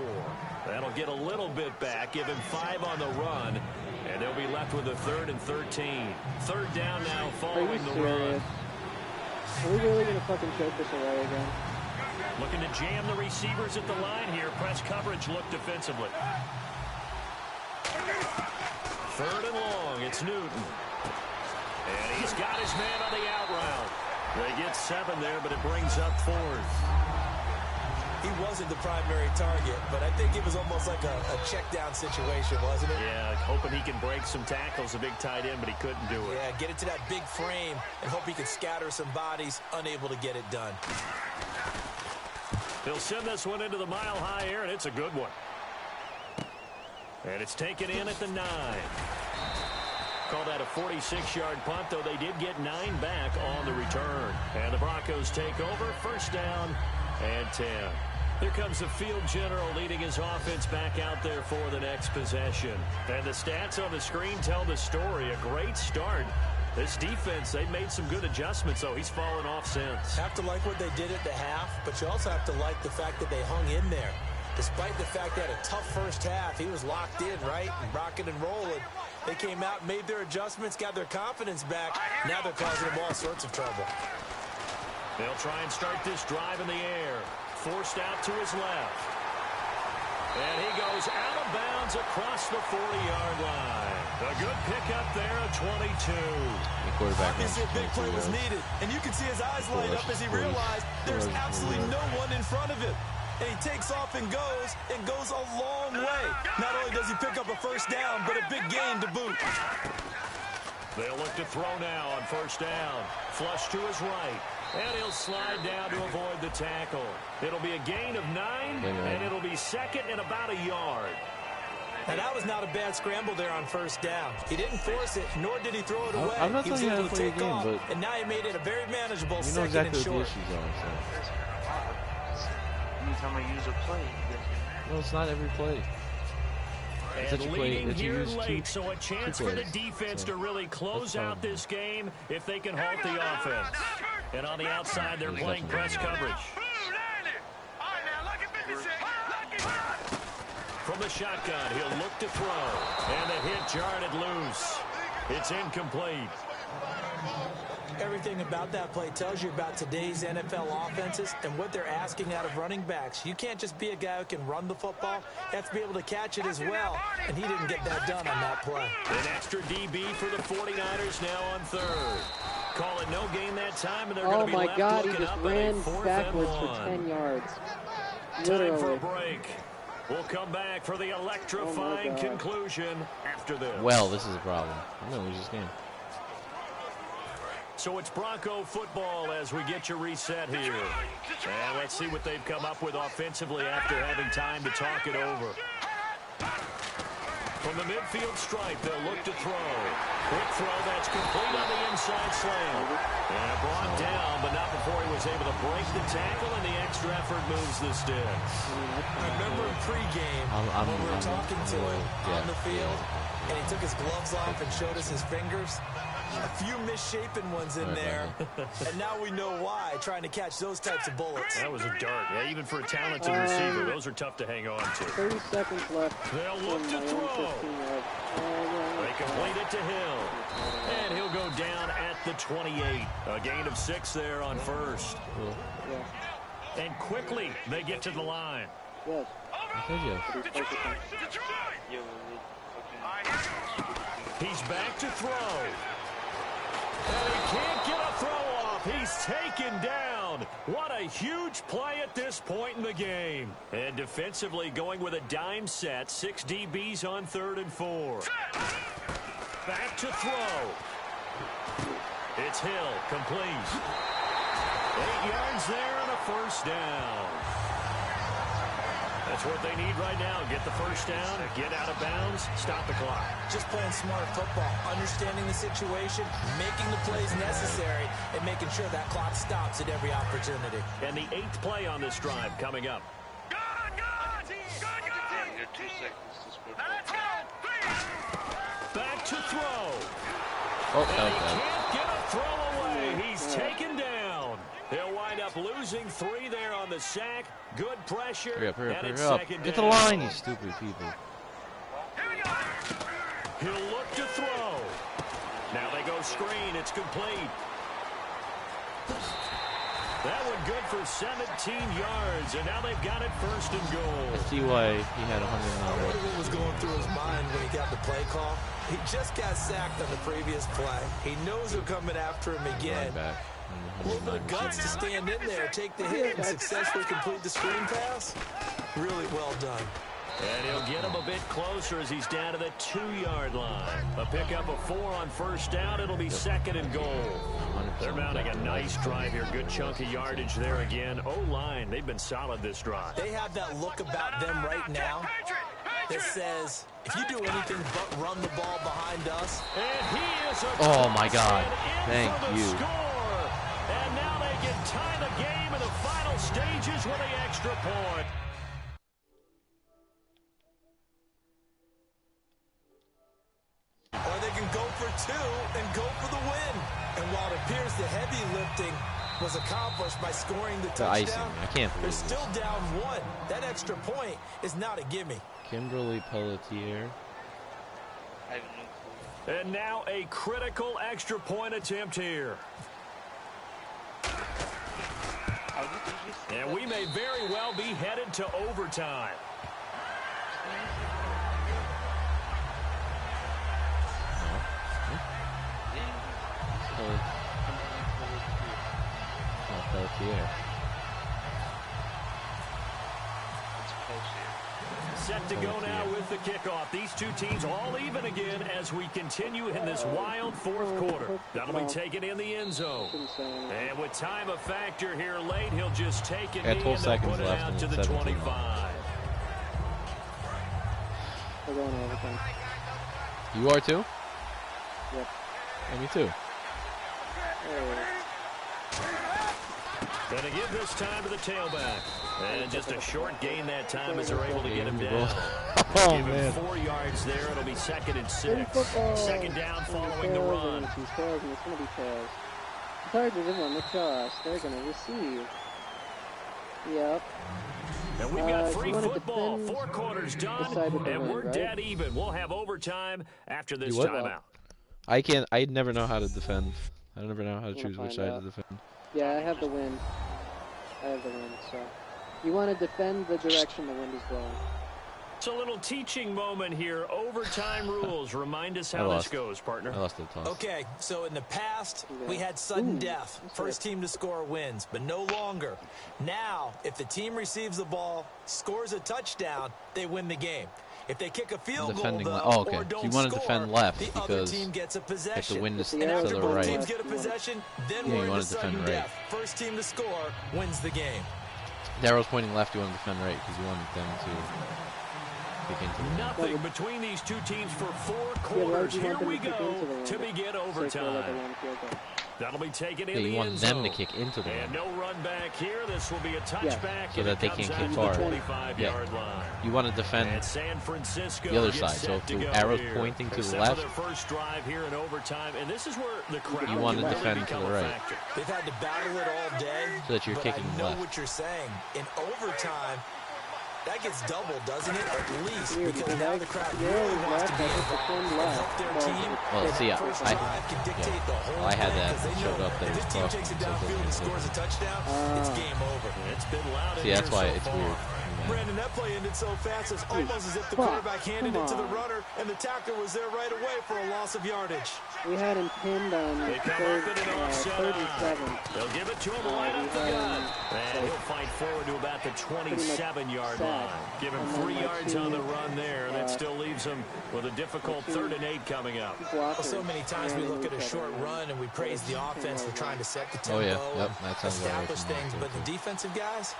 That'll get a little bit back, give him 5 on the run. And they'll be left with a 3rd and 13. Third down now following the run. Are we really going to fucking choke this away again? Looking to jam the receivers at the line here. Press coverage look defensively. 3rd and long. It's Newton. And he's got his man on the out route. They get 7 there, but it brings up 4th. He wasn't the primary target, but I think it was almost like a check down situation, wasn't it? Yeah, hoping he can break some tackles, a big tight end, but he couldn't do it. Yeah, get it to that big frame and hope he can scatter some bodies, unable to get it done. He'll send this one into the mile-high air, and it's a good one. And it's taken in at the 9. Call that a 46-yard punt, though they did get 9 back on the return. And the Broncos take over, first down and 10. Here comes the field general leading his offense back out there for the next possession. And the stats on the screen tell the story. A great start. This defense, they've made some good adjustments, though. He's fallen off since. Have to like what they did at the half, but you also have to like the fact that they hung in there. Despite the fact they had a tough first half, he was locked in, right, and rocking and rolling. They came out, made their adjustments, got their confidence back. Now they're causing them all sorts of trouble. They'll try and start this drive in the air. Forced out to his left. And he goes out of bounds across the 40-yard line. A good pickup there at 22. The quarterback Obviously a big play was needed, and you can see his eyes light up as he realized there's absolutely no one in front of him. And he takes off and goes a long way. Not only does he pick up a first down, but a big gain to boot. They'll look to throw now on first down. Flush to his right. And he'll slide down to avoid the tackle. It'll be a gain of 9, and it'll be second and about a yard. And that was not a bad scramble there on first down. He didn't force it, nor did he throw it away. I'm not he was telling you able how to to play take the game, off, but and now he made it a very manageable you know second exactly and short. what the issues are. So. Anytime I use a play, No, it's not every play. And leading here late, so a chance for the defense to really close out this game if they can halt the offense. And on the outside, they're playing press coverage. From the shotgun, he'll look to throw. And the hit jarred it loose. It's incomplete. Everything about that play tells you about today's NFL offenses and what they're asking out of running backs. You can't just be a guy who can run the football. You have to be able to catch it as well, and he didn't get that done on that play. An extra DB for the 49ers now on third. Call it no gain that time, and they're going to be left God, he looking just up at a ran 4th backwards and for 1. 10 yards. Time for a Literally. break. We'll come back for the electrifying conclusion after this. Well, this is a problem. I'm going to lose this game. So it's Bronco football as we get you reset here. And let's see what they've come up with offensively after having time to talk it over. From the midfield stripe, they'll look to throw. Quick throw that's complete on the inside slant. And brought down, but not before he was able to break the tackle, and the extra effort moves the sticks. I remember in pregame when we were talking to him on the field, and he took his gloves off and showed us his fingers. A few misshapen ones in there, and now we know why, trying to catch those types of bullets. That was a dart. Yeah, even for a talented receiver, those are tough to hang on to. 30 seconds left. They'll look to throw. They complete it to Hill. And he'll go down at the 28. A gain of 6 there on first. Yeah. And quickly, they get to the line. Yes. He's back to throw. And he can't get a throw off. He's taken down. What a huge play at this point in the game. And defensively going with a dime set. 6 DBs on 3rd and 4. Back to throw. It's Hill, complete. 8 yards there and a first down. That's what they need right now. Get the first down, get out of bounds, stop the clock. Just playing smart football, understanding the situation, making the plays necessary, and making sure that clock stops at every opportunity. And the 8th play on this drive coming up. Back to throw. Oh, And he can't get a throw away. He's taken down. He'll wind up losing 3 there on the sack. Good pressure. Hurry up, hurry up, and it's hurry up. second Get to down. the line, you stupid people. He'll look to throw. Now they go screen. It's complete. That one good for 17 yards, and now they've got it 1st and goal. I see why he had 109 I wonder yards. what was going through his mind when he got the play call. He just got sacked on the previous play. He knows they're coming after him again. Back. A little bit of guts to stand in there, take the hit, and successfully complete the screen pass. Really well done. And he'll get him a bit closer as he's down to the 2-yard line. A pickup of 4 on first down. It'll be 2nd and goal. They're mounting a nice drive here. Good chunk of yardage there again. O-line, they've been solid this drive. They have that look about them right now that says, if you do anything but run the ball behind us. And he is a Oh, my God. Thank you. Score. And now they can tie the game in the final stages with the extra point. Or they can go for 2 and go for the win. And while it appears the heavy lifting was accomplished by scoring the touchdown, icing. I can't believe they're this. still down 1. That extra point is not a gimme. Kimberly Pelletier. And now a critical extra point attempt here. And we may very well be headed to overtime. Pelletier. Set to go now with the kickoff. These two teams all even again as we continue in this wild 4th quarter. That'll be taken in the end zone. And with time a factor here late, he'll just take it in 12 and seconds put it left out and to the 17 25. We're going to overtime. You are too? Yep. Yeah, me too. Gonna give this time to the tailback. And just a short gain that time as they're able to get him down. Oh, Give him man. 4 yards there. It'll be 2nd and 6. Football. 2nd down following the run. It's going to be tails. The Chargers are on the toss. They're going to receive. Yep. And we've got if free you wanna football. defend, 4 quarters done, decide with the and win, we're right? dead even. We'll have overtime after this You what? timeout. I'd never know how to defend. I never know how to choose which side to defend. Yeah, I have the wind. So you want to defend the direction the wind is blowing. It's a little teaching moment here. Overtime rules. Remind us how this goes, partner. I lost the toss. Okay, so in the past, we had sudden death. First team to score wins, but no longer. Now, if the team receives the ball, scores a touchdown, they win the game. If they kick a field goal, though, or don't so you want to defend left the because other team gets a possession. if the wind is to And after the both right, teams get a possession, then we're into sudden death. First team to score wins the game. Daryl's pointing left. You want to defend right because you want them to kick into the Nothing between these two teams for 4 quarters. Here we go to begin overtime. That'll be taken in the you want end them zone. to kick into the And no run back here. This will be a touchback. So that they can't kick far. 25-yard line. You want to defend And San Francisco the other side. So if the arrow's pointing to the left, their first drive here in overtime, and this is where the crowd you want to really defend to the right. They've had to battle it all day. So that you're kicking I know left. what you're saying. In overtime, that gets doubled, doesn't it? At least because now the crowd really wants to be able to help their team. Well, see, I had that They showed know up there. if this team takes it downfield and scores a touchdown, it's game over. It's been loud. See, that's why it's weird. Brandon, that play ended so fast, it's almost as if the quarterback handed it to the runner, and the tackler was there right away for a loss of yardage. We had him pinned on third and 7. They'll give it to him right up the gut. And he'll fight forward to about the 27-yard line. Give him 3 yards on the run there, and that still leaves him with a difficult 3rd and 8 coming up. Well, so many times we look at a short run and we praise the offense for trying to set the tempo and establish things, but the defensive guys,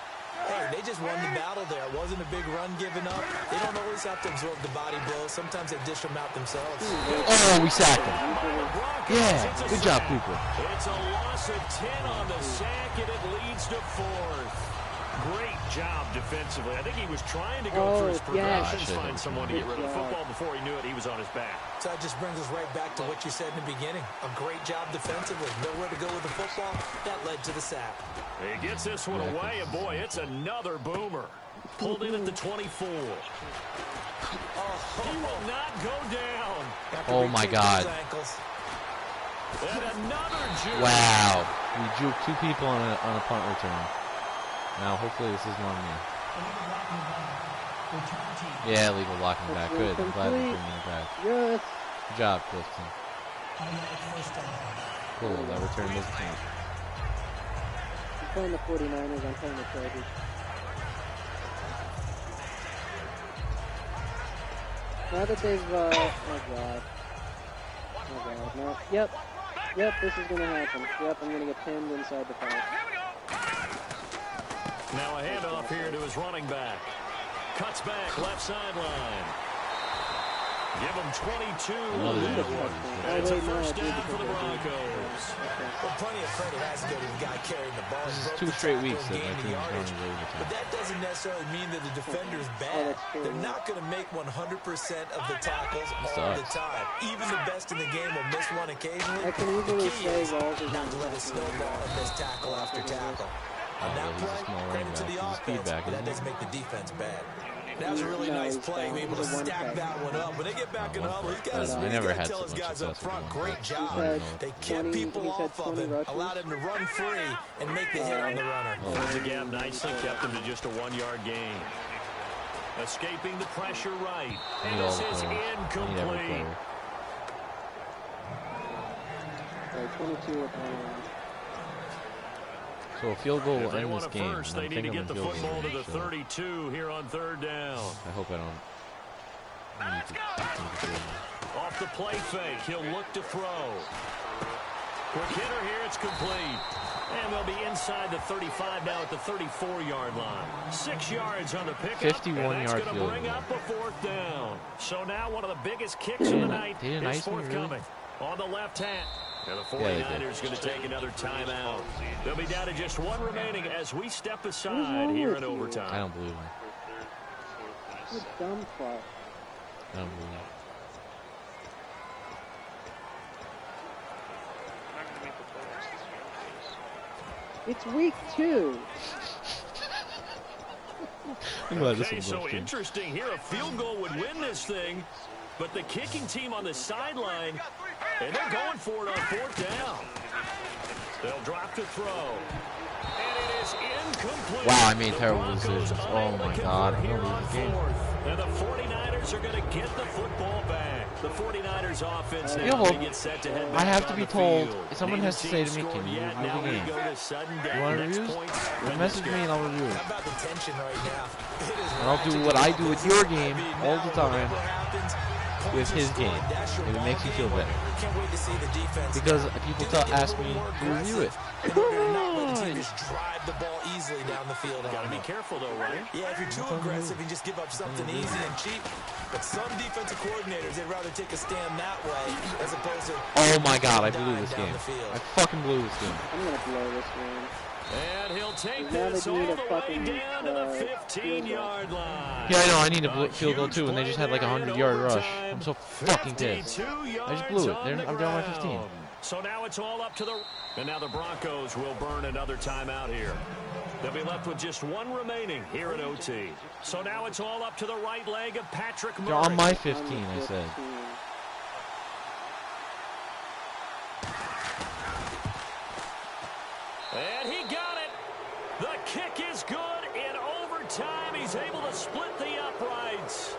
hey, they just won the battle there. It wasn't a big run given up. They don't always have to absorb the body blows. Sometimes they dish them out themselves. Oh, we sacked him. Yeah, good job, Cooper. It's a loss of 10 on the sack, and it leads to 4th. Great job defensively. I think he was trying to go through his progressions, find someone to get rid of the football. Before he knew it, he was on his back. So that just brings us right back to what you said in the beginning. A great job defensively. Nowhere to go with the football. That led to the sack. He gets this one away, and boy, it's another boomer. Pulled in at the 24. He will not go down. Oh, my God. And another juke. Wow. We juked 2 people on a punt return. Now, hopefully this isn't on me. Yeah, legal blocking back. Good. I'm glad we're bringing it back. Yes. Good job, Clifton. Cool. That return doesn't count. I'm playing the 49ers. I'm playing the Chargers. Now that they've, oh God. No. Yep, this is going to happen. Yep, I'm going to get pinned inside the 5. Now a handoff here to his running back. Cuts back, left sideline. Give him 22. It's a first down for the Broncos. Well, plenty of credit has to go to the guy carrying the ball. This is 2 straight weeks that my team's running overtime. But that doesn't necessarily mean that the defender's bad. They're not going to make 100% of the tackles all the time. Even the best in the game will miss one occasionally. I can easily say Rawls is not to let it snowball and miss tackle after tackle. On that play, credit to the offense, but that doesn't make the defense bad. That was a really nice play. Able to stack that one up. When they get back in the huddle, he's got to tell his guys up front, great job. They kept people off of him, allowed him to run free, and make the hit on the runner. Holds the gap nicely, kept him to just a 1-yard gain. Escaping the pressure right. And this is incomplete. 22 So a field goal will end this game. First, they need to get the football to the 32 here on 3rd down. I hope I don't. Off the play fake, he'll look to throw. Quick hitter here, it's complete. And they'll be inside the 35 now at the 34-yard line. 6 yards on the pickup. 51 yards. That's going to bring up a 4th down. So now one of the biggest kicks of the night is forthcoming. On the left hand. And the 49ers going to take another timeout. They'll be down to just 1 remaining as we step aside here in overtime. I don't believe him. What dumb fuck. I don't believe him. It's week 2. Okay, so interesting here. A field goal would win this thing, but the kicking team on the sideline, and they're going for it on 4th down. They'll drop to throw. And it is incomplete. Wow, I made The terrible Broncos decisions. Oh unable my to God, I'm convert here gonna on lose the game. fourth. And the 49ers are going to get the football back. The 49ers offense Yeah, now well, to get set to head I back have on to be the told. field. Someone Neither has to say team to me, scored "Can you yet. review Now the we game?" go to sudden death. You want Next reviews? points Then win this message me game. and I'll review it. How about the tension right now? It is And I'll do what I do with your game all the time with his game. If it makes you feel better. Can't wait to see the defense. Because people ask me to review it. In order to not let the team just drive the ball easily down the field. Got to be careful, though, right? Yeah, if you're too aggressive, you just give up something easy and cheap. But some defensive coordinators, they'd rather take a stand that way as opposed to... Oh my God, I blew this down game. the field. I fucking blew this game. I'm gonna blow this game. And he'll take Now this they all need the a way fucking, down to the field goal. 15-yard line. Yeah, I know. I need a A field goal huge too, and they just had like a play there in 100-yard rush. overtime. I'm so fucking pissed. 52 I just blew it. yards I'm down by 15. ground. So now it's all up to the... And now the Broncos will burn another timeout here. They'll be left with just one remaining here at OT. So now it's all up to the right leg of Patrick Murray. They're on my 15, I said. And he got it. The kick is good. In overtime, he's able to split the uprights.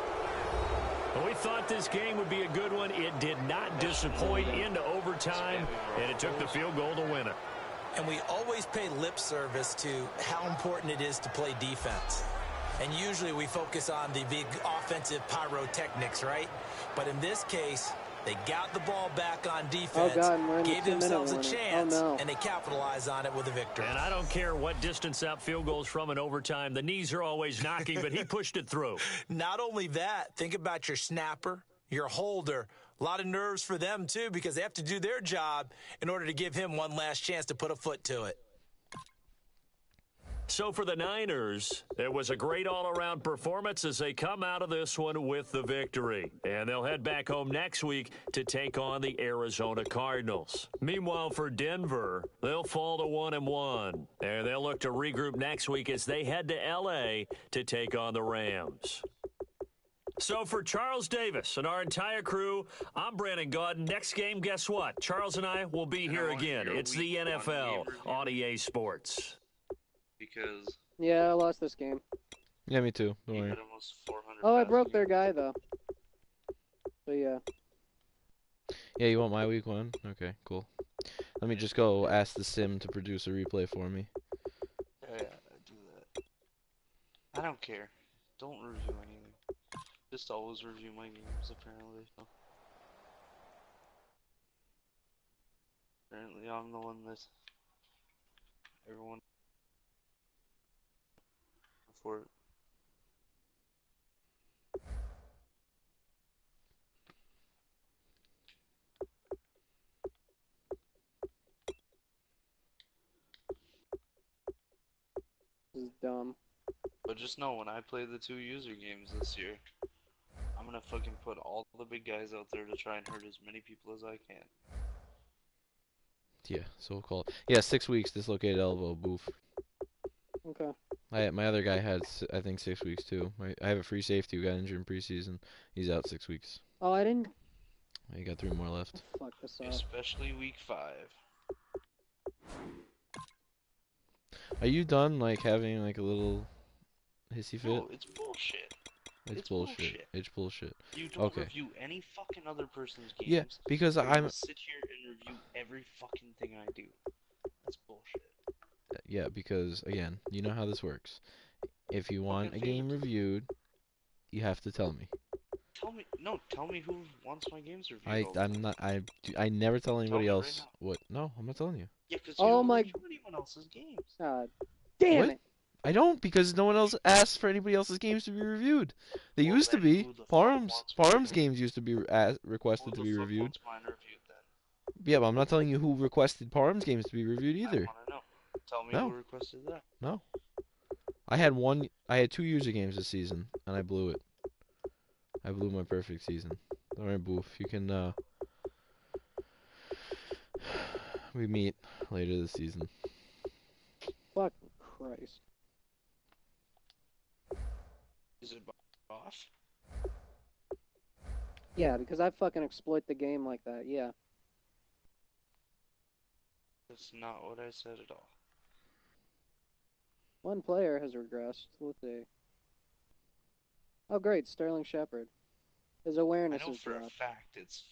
Well, we thought this game would be a good one. It did not disappoint into overtime, and it took the field goal to win it. And we always pay lip service to how important it is to play defense. And usually we focus on the big offensive pyrotechnics, right? But in this case, they got the ball back on defense, gave themselves a chance, and they capitalized on it with a victory. And I don't care what distance that field goes from in overtime. The knees are always knocking, but he pushed it through. Not only that, think about your snapper, your holder. A lot of nerves for them, too, because they have to do their job in order to give him one last chance to put a foot to it. So for the Niners, it was a great all-around performance as they come out of this one with the victory. And they'll head back home next week to take on the Arizona Cardinals. Meanwhile, for Denver, they'll fall to 1-1. And they'll look to regroup next week as they head to L.A. to take on the Rams. So for Charles Davis and our entire crew, I'm Brandon Gaudin. Next game, guess what? Charles and I will be here again. It's the NFL on EA Sports. Because Yeah, I lost this game. Yeah, me too. Don't he worry. had almost 400 Oh, I passing broke their yards. guy though. So yeah. Yeah, you want my week one? Okay, cool. Let me just go ask the sim to produce a replay for me. Yeah, do that. I don't care. Don't review anything. Just always review my games, apparently. So. Apparently I'm the one that everyone for it. This is dumb. But just know, when I play the 2 user games this year, I'm gonna fucking put all the big guys out there to try and hurt as many people as I can. Yeah, so we'll call it. Yeah, 6 weeks, dislocated elbow, boof. Okay. My other guy had, I think, 6 weeks too. I have a free safety who got injured in preseason. He's out 6 weeks. Oh, I didn't. You got 3 more left. Fuck this up. Especially week 5. Are you done, like, having, like, a little hissy fit? No, it's bullshit. It's bullshit. It's bullshit. You don't Okay. review any fucking other person's games. Yeah, because You're I'm... gonna sit here and review every fucking thing I do. That's bullshit. Yeah, because, again, you know how this works. If you want a Okay, game reviewed, you have to tell me. Tell me who wants my games reviewed. I never tell anybody me right else now. what. No, I'm not telling you. Yeah, because you Oh don't my- review anyone else's games. God damn What? it. I don't, because no one else asks for anybody else's games to be reviewed. They Well, used to then be. who the fuck Farms wants mine? Farms games used to be requested to Who be the fuck reviewed. wants mine reviewed then? Yeah, but I'm not telling you who requested Farms games to be reviewed either. I wanna know. Tell me No. who requested that. No. I had 2 user games this season, and I blew it. I blew my perfect season. Don't worry, Boof. You can, we meet later this season. Fucking Christ. Is it off? Yeah, because I fucking exploit the game like that. Yeah. That's not what I said at all. One player has regressed. Let's see. Oh, great, Sterling Shepard. His I awareness know is for a dropped. fact it's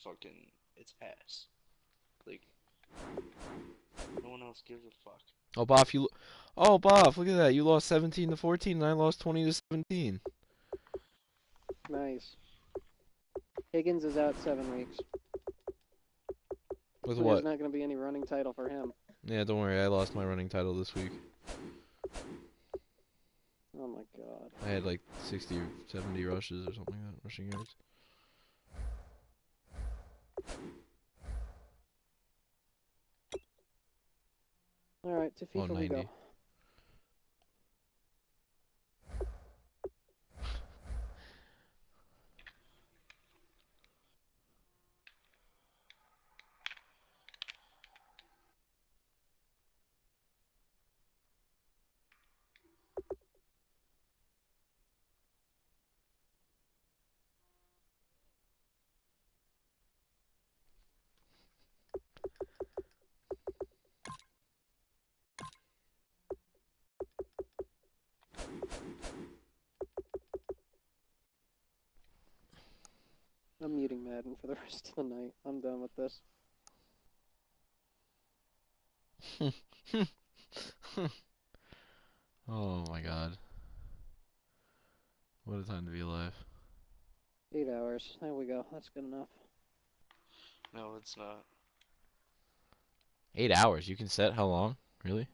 Hess. Like, no one else gives a fuck. Oh, Boff, Oh, Boff, look at that. You lost 17 to 14, and I lost 20 to 17. Nice. Higgins is out 7 weeks. With So what? there's not going to be any running title for him. Yeah, don't worry. I lost my running title this week. Oh my god. I had like 60 or 70 rushes or something like that, rushing yards. Alright, to Oh, FIFA we 90. go. I'm muting Madden for the rest of the night. I'm done with this. Oh my god. What a time to be alive. 8 hours. There we go. That's good enough. No, it's not. 8 hours. You can set how long? Really?